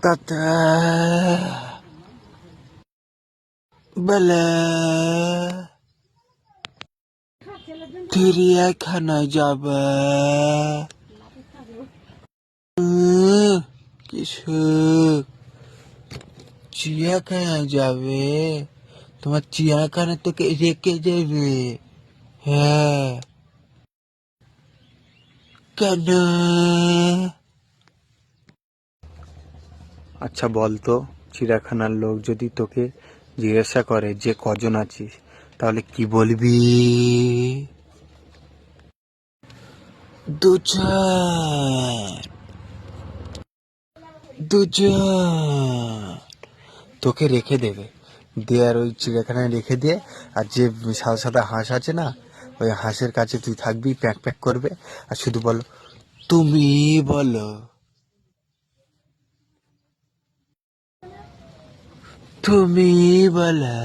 তাতা বলে চিড়িয়াখানায় যাবে কিছু চিড়িয়াখানায় যাবে তোমার চিড়িয়াখানা তোকে রেখে দেবে হ্যাঁ কেন আচ্ছা বলতো, চিড়িয়াখানার লোক যদি তোকে জিজ্ঞাসা করে যে কজন আছিস, তাহলে কি বলবি? দুজন দুজন তোকে রেখে দেবে দিয়ে আর ওই চিড়িয়াখানায় রেখে দিয়ে আর যে সাদা সাদা হাঁস আছে না ওই হাঁসের কাছে তুই থাকবি প্যাক প্যাক করবে আর শুধু বলো তুমি বলো তুমি বলো